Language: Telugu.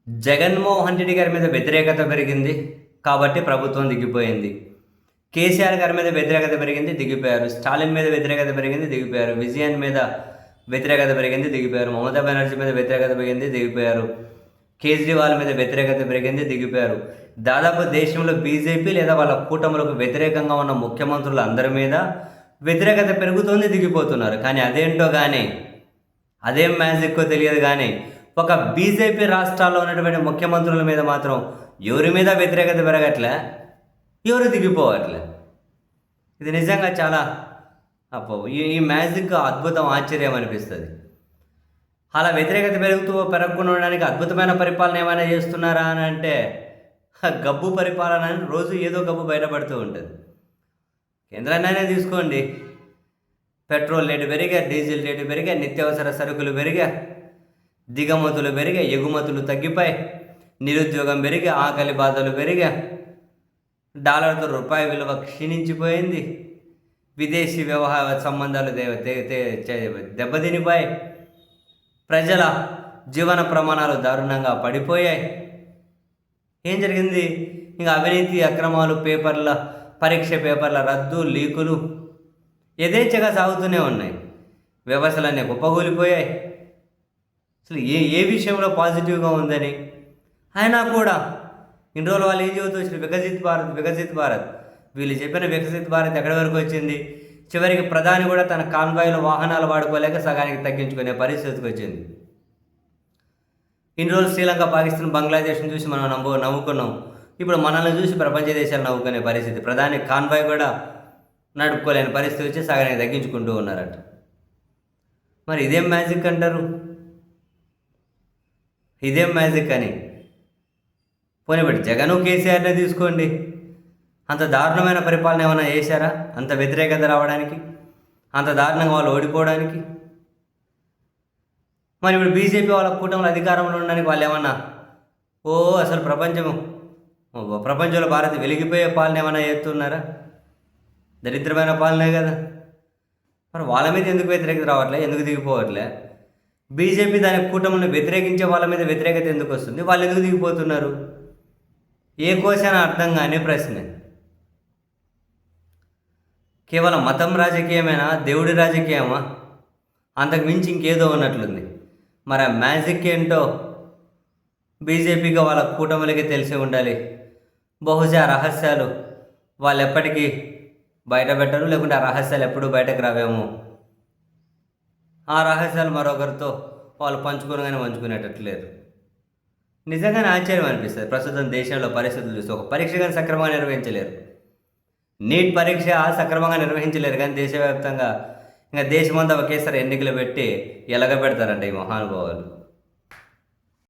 జగన్మోహన్ రెడ్డి గారి మీద వ్యతిరేకత పెరిగింది కాబట్టి ప్రభుత్వం దిగిపోయింది. కేసీఆర్ గారి మీద వ్యతిరేకత పెరిగింది, దిగిపోయారు. స్టాలిన్ మీద వ్యతిరేకత పెరిగింది, దిగిపోయారు. విజయన్ మీద వ్యతిరేకత పెరిగింది, దిగిపోయారు. మమతా బెనర్జీ మీద వ్యతిరేకత పెరిగింది, దిగిపోయారు. కేజ్రీవాల్ మీద వ్యతిరేకత పెరిగింది, దిగిపోయారు. దాదాపు దేశంలో బీజేపీ లేదా వాళ్ళ కూటములకు వ్యతిరేకంగా ఉన్న ముఖ్యమంత్రులు అందరి మీద వ్యతిరేకత పెరుగుతోంది, దిగిపోతున్నారు. కానీ అదేంటో కానీ, అదేం మ్యాజిక్కో తెలియదు కానీ ఒక బీజేపీ రాష్ట్రాల్లో ఉన్నటువంటి ముఖ్యమంత్రుల మీద మాత్రం ఎవరి మీద వ్యతిరేకత పెరగట్లే, ఎవరు దిగిపోవట్లే. ఇది నిజంగా చాలా ఈ మ్యాజిక్ అద్భుతం, ఆశ్చర్యం అనిపిస్తుంది. అలా వ్యతిరేకత పెరగకుండా ఉండడానికి అద్భుతమైన పరిపాలన ఏమైనా చేస్తున్నారా అని అంటే గబ్బు పరిపాలన అని రోజు ఏదో గబ్బు బయటపడుతూ ఉంటుంది. కేంద్రాన్ని తీసుకోండి, పెట్రోల్ రేటు పెరిగా, డీజిల్ రేటు పెరిగా, నిత్యావసర సరుకులు పెరిగా, దిగమతులు పెరిగా, ఎగుమతులు తగ్గిపోయి, నిరుద్యోగం పెరిగా, ఆకలి బాధలు పెరిగా, డాలర్తో రూపాయి విలువ క్షీణించిపోయింది, విదేశీ వ్యవహార సంబంధాలు దెబ్బతినిపోయాయి, ప్రజల జీవన ప్రమాణాలు దారుణంగా పడిపోయాయి. ఏం జరిగింది? ఇంకా అవినీతి, అక్రమాలు, పరీక్ష పేపర్ల రద్దు, లీకులు యథేచ్ఛగా సాగుతూనే ఉన్నాయి. వ్యవస్థలన్నీ కుప్పగూలిపోయాయి. అసలు ఏ విషయంలో పాజిటివ్గా ఉందని అయినా కూడా ఇన్ని రోజులు వాళ్ళు ఏం చెబుతూ వచ్చిన వికసిత్ భారత్ వీళ్ళు చెప్పిన వికసిత్ భారత్ ఎక్కడి వరకు వచ్చింది? చివరికి ప్రధాని కూడా తన కాన్వాయ్లో వాహనాలు వాడుకోలేక సగానికి తగ్గించుకునే పరిస్థితికి వచ్చింది. ఇన్ని రోజులు శ్రీలంక, పాకిస్తాన్, బంగ్లాదేశ్ని చూసి మనం నవ్వుకున్నాం. ఇప్పుడు మనల్ని చూసి ప్రపంచ దేశాలు నవ్వుకునే పరిస్థితి. ప్రధాని కాన్వాయ్ కూడా నడుపుకోలేని పరిస్థితి వచ్చి సగానికి తగ్గించుకుంటూ ఉన్నారట. మరి ఇదేం మ్యాజిక్ అంటారు? ఇదేం మ్యాజిక్ అని పోనీ బట్టి జగను, కేసీఆర్నే తీసుకోండి. అంత దారుణమైన పరిపాలన ఏమైనా చేశారా? అంత వ్యతిరేకత రావడానికి, అంత దారుణంగా వాళ్ళు ఓడిపోవడానికి? మరి ఇప్పుడు బీజేపీ వాళ్ళ కూటమిలో అధికారంలో ఉండడానికి వాళ్ళు ఏమన్నా అసలు ప్రపంచంలో భారత్ వెలిగిపోయే పాలన ఏమైనా చేస్తున్నారా? దరిద్రమైన పాలనే కదా. మరి వాళ్ళ మీద ఎందుకు వ్యతిరేకత రావట్లే, ఎందుకు దిగిపోవట్లే? బీజేపీ దాని కూటమిని వ్యతిరేకించే వాళ్ళ మీద వ్యతిరేకత ఎందుకు వస్తుంది? వాళ్ళు ఎందుకు దిగిపోతున్నారు? ఏ క్వశ్చన్ అర్థం కాని ప్రశ్న. కేవలం మతం రాజకీయమేనా, దేవుడి రాజకీయమా? అంతకు మించి ఇంకేదో ఉన్నట్లుంది. మరి ఆ మ్యాజిక్ ఏంటో బీజేపీగా వాళ్ళ కూటమిలకి తెలిసి ఉండాలి. బహుశా రహస్యాలు వాళ్ళు ఎప్పటికీ బయట పెట్టరు, లేకుంటే ఆ రహస్యాలు ఎప్పుడూ బయటకు రావేమో. ఆ రహస్యాలు మరొకరితో వాళ్ళు పంచుకునేటట్లేరు. నిజంగానే ఆశ్చర్యం అనిపిస్తుంది. ప్రస్తుతం దేశంలో పరిస్థితులు చూస్తే ఒక పరీక్ష కానీ సక్రమంగా నిర్వహించలేరు. నీట్ పరీక్ష సక్రమంగా నిర్వహించలేరు, కానీ దేశవ్యాప్తంగా ఇంకా దేశమంతా ఒకేసారి ఎన్నికలు పెట్టి ఎలగబెడతారంట ఈ మహానుభావులు.